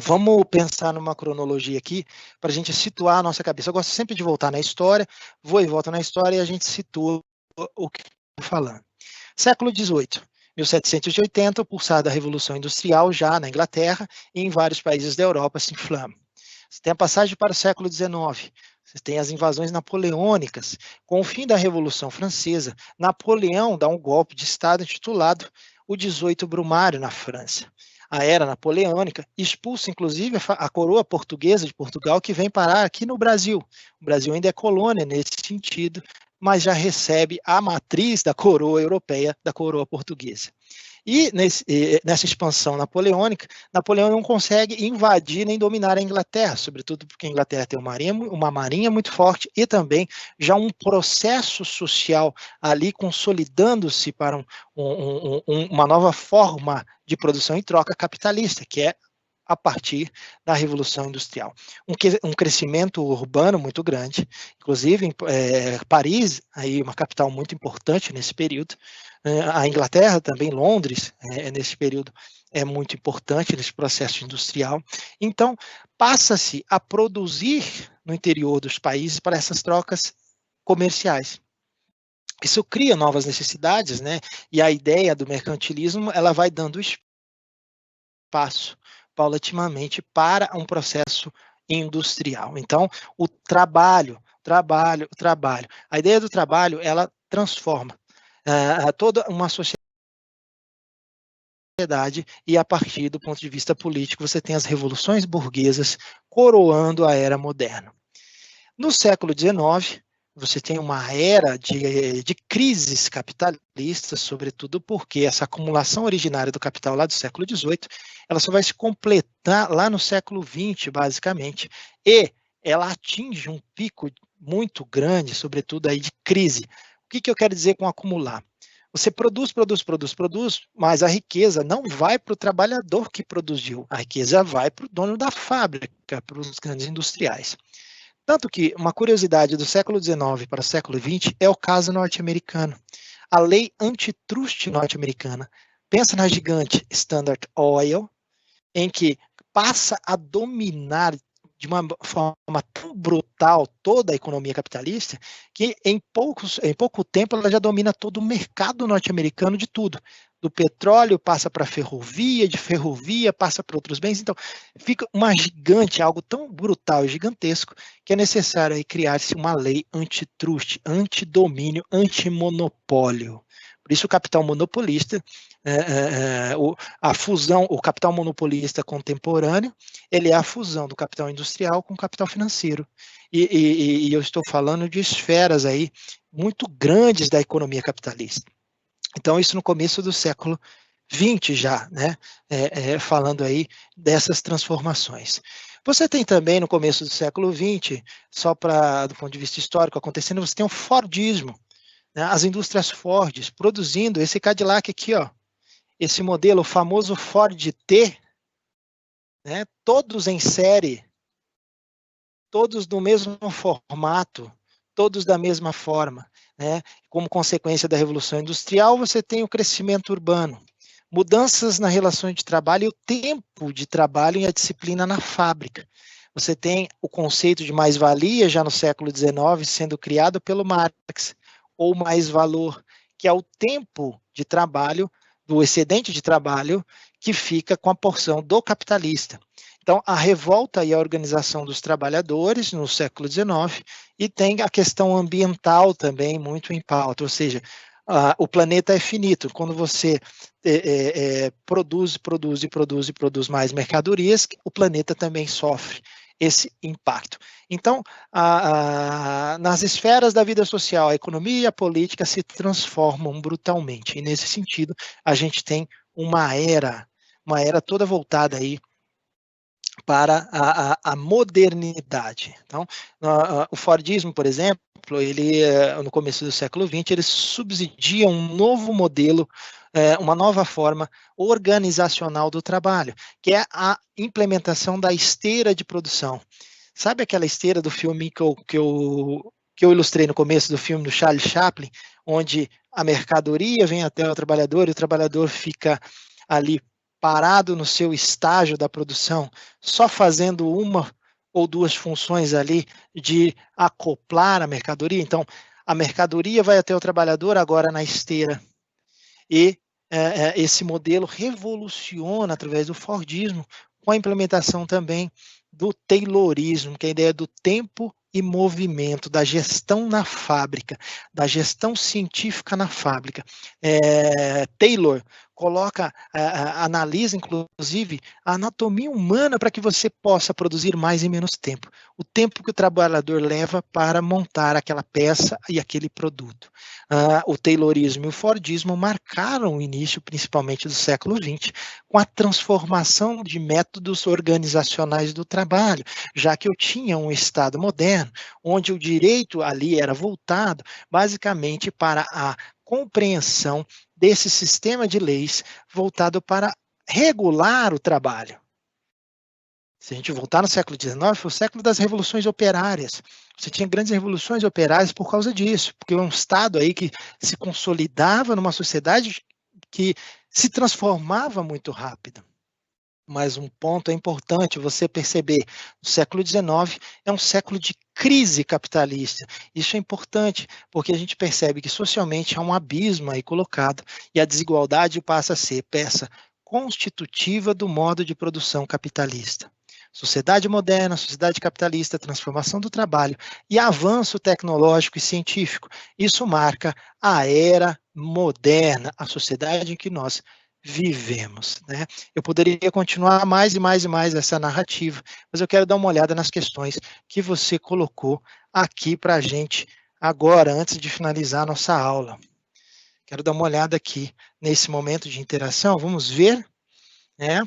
Vamos pensar numa cronologia aqui, para a gente situar a nossa cabeça. Eu gosto sempre de voltar na história, vou e volto na história e a gente situa o que estou falando. Século XVIII, 1780, o pulsar da Revolução Industrial já na Inglaterra e em vários países da Europa se inflama. Você tem a passagem para o século XIX, você tem as invasões napoleônicas. Com o fim da Revolução Francesa, Napoleão dá um golpe de Estado intitulado o 18 Brumário na França. A era napoleônica expulsa, inclusive, a coroa portuguesa de Portugal, que vem parar aqui no Brasil. O Brasil ainda é colônia nesse sentido, mas já recebe a matriz da coroa europeia, da coroa portuguesa. E nessa expansão napoleônica, Napoleão não consegue invadir nem dominar a Inglaterra, sobretudo porque a Inglaterra tem uma marinha muito forte e também já um processo social ali consolidando-se para uma nova forma de produção e troca capitalista, que é a partir da Revolução Industrial. Um crescimento urbano muito grande, inclusive Paris, aí uma capital muito importante nesse período, a Inglaterra também, Londres, nesse período é muito importante nesse processo industrial. Então, passa-se a produzir no interior dos países para essas trocas comerciais. Isso cria novas necessidades, né? E a ideia do mercantilismo, ela vai dando espaço paulatinamente para um processo industrial. Então, o trabalho. A ideia do trabalho, ela transforma toda uma sociedade sociedade, e a partir do ponto de vista político você tem as revoluções burguesas coroando a era moderna. No século XIX, você tem uma era de crises capitalistas, sobretudo porque essa acumulação originária do capital lá do século XVIII, ela só vai se completar lá no século XX, basicamente, e ela atinge um pico muito grande, sobretudo aí de crise. O que eu quero dizer com acumular? Você produz, mas a riqueza não vai para o trabalhador que produziu, a riqueza vai para o dono da fábrica, para os grandes industriais. Tanto que uma curiosidade do século XIX para o século XX é o caso norte-americano. A lei antitrust norte-americana. Pensa na gigante Standard Oil, em que passa a dominar de uma forma tão brutal toda a economia capitalista, que em pouco tempo ela já domina todo o mercado norte-americano de tudo. Do petróleo passa para a ferrovia, de ferrovia passa para outros bens. Então, fica uma gigante, algo tão brutal e gigantesco, que é necessário aí criar-se uma lei antitrust, antidomínio, antimonopólio. Por isso o capital monopolista, a fusão, o capital monopolista contemporâneo, ele é a fusão do capital industrial com o capital financeiro. E eu estou falando de esferas aí muito grandes da economia capitalista. Então, isso no começo do século XX já, né? Falando aí dessas transformações. Você tem também no começo do século XX, só para do ponto de vista histórico acontecendo, você tem o Fordismo, né? As indústrias Ford produzindo esse Cadillac aqui, ó, esse modelo, o famoso Ford T, né? Todos em série, todos no mesmo formato, todos da mesma forma, né? Como consequência da Revolução Industrial, você tem o crescimento urbano, mudanças na relação de trabalho e o tempo de trabalho e a disciplina na fábrica. Você tem o conceito de mais-valia já no século XIX sendo criado pelo Marx, ou mais-valor, que é o tempo de trabalho, do excedente de trabalho, que fica com a porção do capitalista. Então, a revolta e a organização dos trabalhadores no século XIX, e tem a questão ambiental também muito em pauta, ou seja, o planeta é finito. Quando você produz mais mercadorias, o planeta também sofre esse impacto. Então, nas esferas da vida social, a economia e a política se transformam brutalmente, e nesse sentido, a gente tem uma era toda voltada aí para a modernidade. Então, o Fordismo, por exemplo, ele, no começo do século XX, ele subsidia um novo modelo, uma nova forma organizacional do trabalho, que é a implementação da esteira de produção. Sabe aquela esteira do filme que eu ilustrei no começo do filme do Charlie Chaplin, onde a mercadoria vem até o trabalhador e o trabalhador fica ali parado no seu estágio da produção, só fazendo uma ou duas funções ali de acoplar a mercadoria. Então, a mercadoria vai até o trabalhador agora na esteira. E esse modelo revoluciona através do Fordismo, com a implementação também do Taylorismo, que é a ideia do tempo e movimento, da gestão na fábrica, da gestão científica na fábrica. Taylor coloca, analisa, inclusive, a anatomia humana para que você possa produzir mais em menos tempo. O tempo que o trabalhador leva para montar aquela peça e aquele produto. O Taylorismo e o Fordismo marcaram o início, principalmente do século XX, com a transformação de métodos organizacionais do trabalho, já que eu tinha um Estado moderno, onde o direito ali era voltado basicamente para a compreensão desse sistema de leis voltado para regular o trabalho. Se a gente voltar no século XIX, foi o século das revoluções operárias. Você tinha grandes revoluções operárias por causa disso, porque é um Estado aí que se consolidava numa sociedade que se transformava muito rápido. Mas um ponto é importante você perceber, o século XIX é um século de crise capitalista. Isso é importante, porque a gente percebe que socialmente há um abismo aí colocado, e a desigualdade passa a ser peça constitutiva do modo de produção capitalista. Sociedade moderna, sociedade capitalista, transformação do trabalho e avanço tecnológico e científico. Isso marca a era moderna, a sociedade em que nós vivemos, né? Eu poderia continuar mais e mais e mais essa narrativa, mas eu quero dar uma olhada nas questões que você colocou aqui para a gente agora, antes de finalizar a nossa aula. Quero dar uma olhada aqui nesse momento de interação, vamos ver, né?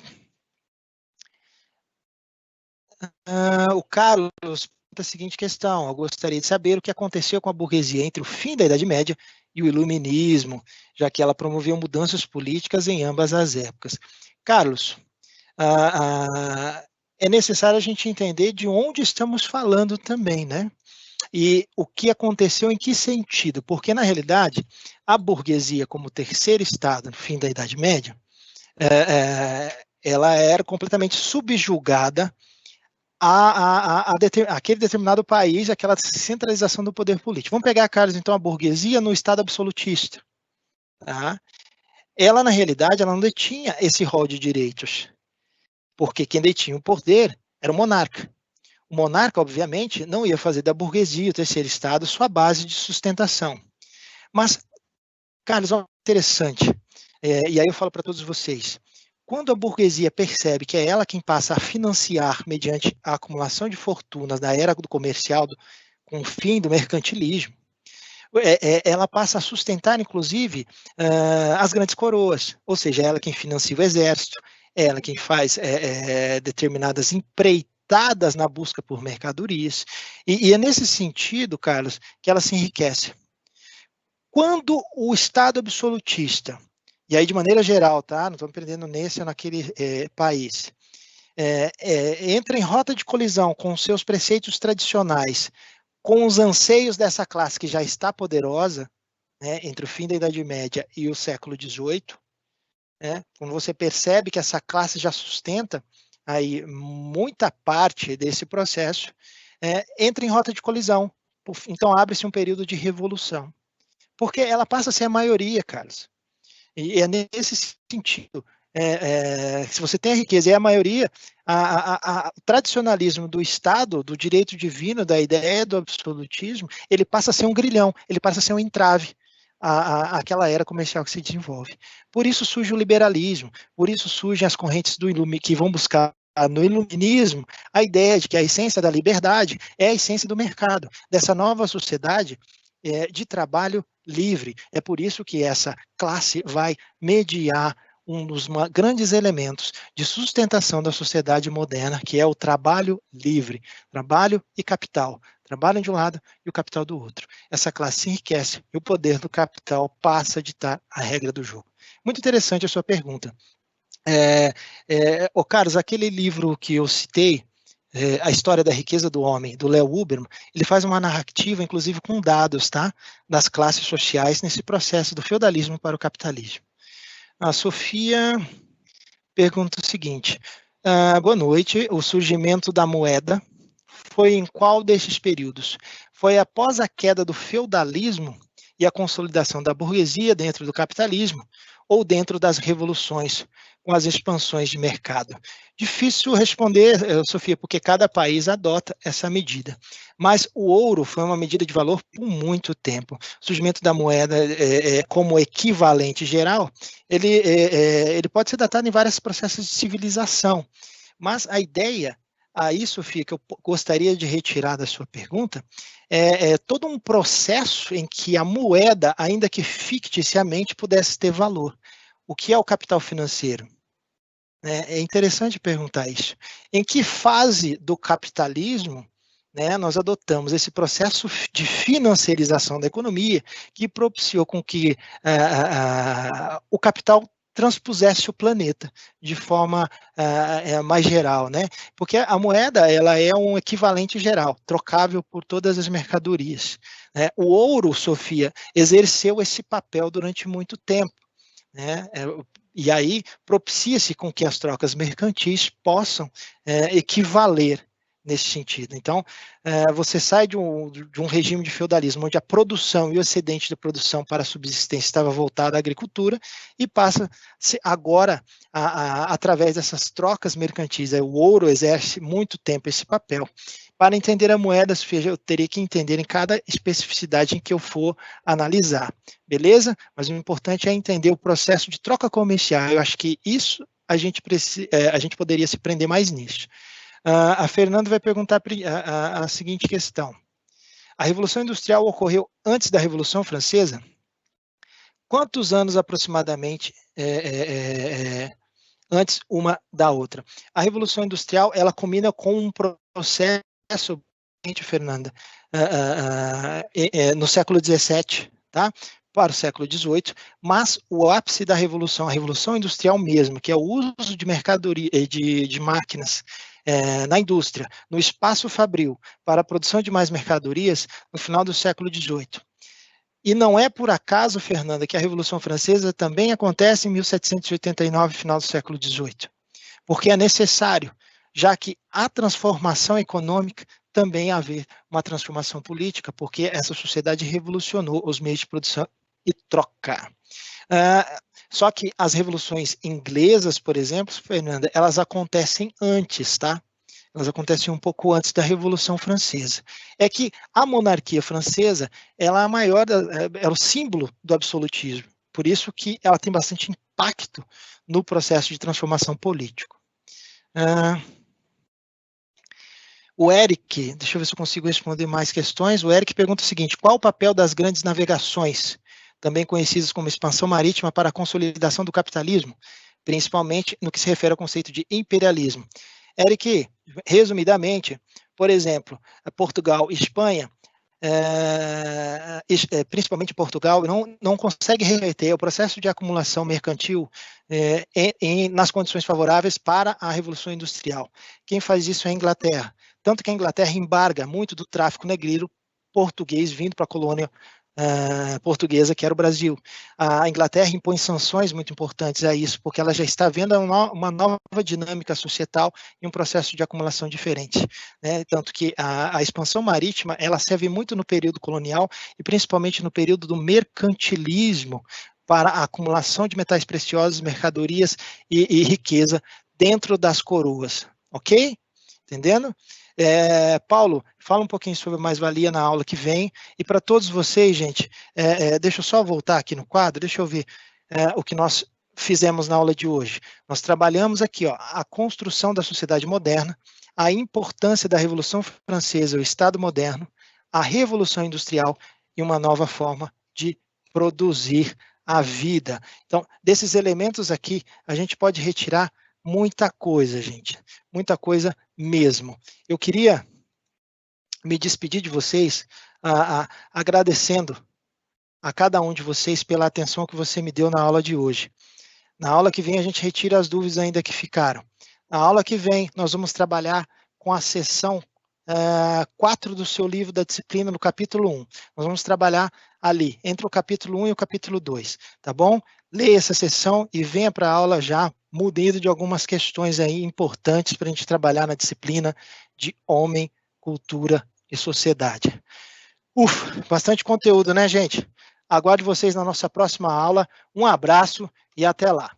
O Carlos pergunta a seguinte questão: eu gostaria de saber o que aconteceu com a burguesia entre o fim da Idade Média e o Iluminismo, já que ela promoveu mudanças políticas em ambas as épocas. Carlos, é necessário a gente entender de onde estamos falando também, né? E o que aconteceu em que sentido? Porque, na realidade, a burguesia, como terceiro estado no fim da Idade Média, ela era completamente subjugada aquele determinado país, aquela centralização do poder político. Vamos pegar, Carlos, então, a burguesia no Estado absolutista. Tá? Ela, na realidade, ela não detinha esse rol de direitos, porque quem detinha o poder era o monarca. O monarca, obviamente, não ia fazer da burguesia, o terceiro Estado, sua base de sustentação. Mas, Carlos, é interessante, e aí eu falo para todos vocês, quando a burguesia percebe que é ela quem passa a financiar, mediante a acumulação de fortunas da era do comercial, com o fim do mercantilismo, ela passa a sustentar, inclusive, as grandes coroas, ou seja, é ela quem financia o exército, é ela quem faz determinadas empreitadas na busca por mercadorias, e é nesse sentido, Carlos, que ela se enriquece. Quando o Estado absolutista, e aí de maneira geral, tá? Não estou me prendendo nesse ou naquele país, entra em rota de colisão com seus preceitos tradicionais, com os anseios dessa classe que já está poderosa, né, entre o fim da Idade Média e o século XVIII, né, quando você percebe que essa classe já sustenta aí muita parte desse processo, entra em rota de colisão. Então abre-se um período de revolução. Porque ela passa a ser a maioria, Carlos. E é nesse sentido. Se você tem a riqueza e a maioria, o tradicionalismo do Estado, do direito divino, da ideia do absolutismo, ele passa a ser um grilhão, ele passa a ser um entrave àquela era comercial que se desenvolve. Por isso surge o liberalismo, por isso surgem as correntes que vão buscar no iluminismo a ideia de que a essência da liberdade é a essência do mercado, dessa nova sociedade de trabalho livre. É por isso que essa classe vai mediar um dos grandes elementos de sustentação da sociedade moderna, que é o trabalho livre, trabalho e capital, trabalho de um lado e o capital do outro. Essa classe se enriquece e o poder do capital passa a ditar a regra do jogo. Muito interessante a sua pergunta. Carlos, aquele livro que eu citei, A História da Riqueza do Homem, do Léo Huberman, ele faz uma narrativa, inclusive com dados, tá, das classes sociais nesse processo do feudalismo para o capitalismo. A Sofia pergunta o seguinte: boa noite, o surgimento da moeda foi em qual desses períodos? Foi após a queda do feudalismo e a consolidação da burguesia dentro do capitalismo, ou dentro das revoluções, com as expansões de mercado? Difícil responder, Sofia, porque cada país adota essa medida. Mas o ouro foi uma medida de valor por muito tempo. O surgimento da moeda como equivalente geral, ele pode ser datado em vários processos de civilização. Mas a ideia, aí, Sofia, que eu gostaria de retirar da sua pergunta, é todo um processo em que a moeda, ainda que ficticiamente, pudesse ter valor. O que é o capital financeiro? É interessante perguntar isso. Em que fase do capitalismo, né, nós adotamos esse processo de financiarização da economia que propiciou com que o capital transpusesse o planeta de forma mais geral, né? Porque a moeda, ela é um equivalente geral, trocável por todas as mercadorias, né? O ouro, Sofia, exerceu esse papel durante muito tempo, né? E aí propicia-se com que as trocas mercantis possam equivaler, nesse sentido. Então, você sai de um regime de feudalismo, onde a produção e o excedente da produção para a subsistência estava voltado à agricultura, e passa agora, através dessas trocas mercantis, o ouro exerce muito tempo esse papel. Para entender a moeda, eu teria que entender em cada especificidade em que eu for analisar, beleza? Mas o importante é entender o processo de troca comercial. Eu acho que isso a gente poderia se prender mais nisso. A Fernanda vai perguntar a seguinte questão. A Revolução Industrial ocorreu antes da Revolução Francesa? Quantos anos aproximadamente antes uma da outra? A Revolução Industrial, ela combina com um processo, Fernanda, no século XVII, tá? Para o século XVIII, mas o ápice da Revolução, a Revolução Industrial mesmo, que é o uso de mercadoria, de máquinas na indústria, no espaço fabril, para a produção de mais mercadorias, no final do século XVIII. E não é por acaso, Fernanda, que a Revolução Francesa também acontece em 1789, final do século XVIII, porque é necessário, já que a transformação econômica também haver uma transformação política, porque essa sociedade revolucionou os meios de produção e troca. Só que as revoluções inglesas, por exemplo, Fernanda, elas acontecem antes, tá? Elas acontecem um pouco antes da Revolução Francesa. É que a monarquia francesa, ela é a maior, é o símbolo do absolutismo. Por isso que ela tem bastante impacto no processo de transformação político. O Eric, deixa eu ver se eu consigo responder mais questões. O Eric pergunta o seguinte: qual o papel das grandes navegações, também conhecidas como expansão marítima, para a consolidação do capitalismo, principalmente no que se refere ao conceito de imperialismo? Eric, resumidamente, por exemplo, Portugal e Espanha, principalmente Portugal, não consegue reverter o processo de acumulação mercantil nas condições favoráveis para a Revolução Industrial. Quem faz isso é a Inglaterra. Tanto que a Inglaterra embarga muito do tráfico negreiro português vindo para a colônia portuguesa, que era o Brasil. A Inglaterra impõe sanções muito importantes a isso, porque ela já está vendo uma nova dinâmica societal e um processo de acumulação diferente, né? Tanto que a expansão marítima, ela serve muito no período colonial e principalmente no período do mercantilismo, para a acumulação de metais preciosos, mercadorias e riqueza dentro das coroas, ok? Entendendo? Paulo, fala um pouquinho sobre mais-valia na aula que vem. E para todos vocês, gente, deixa eu só voltar aqui no quadro, deixa eu ver o que nós fizemos na aula de hoje. Nós trabalhamos aqui, ó, a construção da sociedade moderna, a importância da Revolução Francesa, o Estado moderno, a Revolução Industrial e uma nova forma de produzir a vida. Então, desses elementos aqui, a gente pode retirar muita coisa, gente, muita coisa mesmo. Eu queria me despedir de vocês agradecendo a cada um de vocês pela atenção que você me deu na aula de hoje. Na aula que vem a gente retira as dúvidas ainda que ficaram. Na aula que vem nós vamos trabalhar com a seção 4 do seu livro da disciplina, no capítulo 1. Nós vamos trabalhar ali, entre o capítulo 1 e o capítulo 2, tá bom? Leia essa sessão e venha para a aula já munido de algumas questões aí importantes para a gente trabalhar na disciplina de homem, cultura e sociedade. Bastante conteúdo, né, gente? Aguardo vocês na nossa próxima aula. Um abraço e até lá.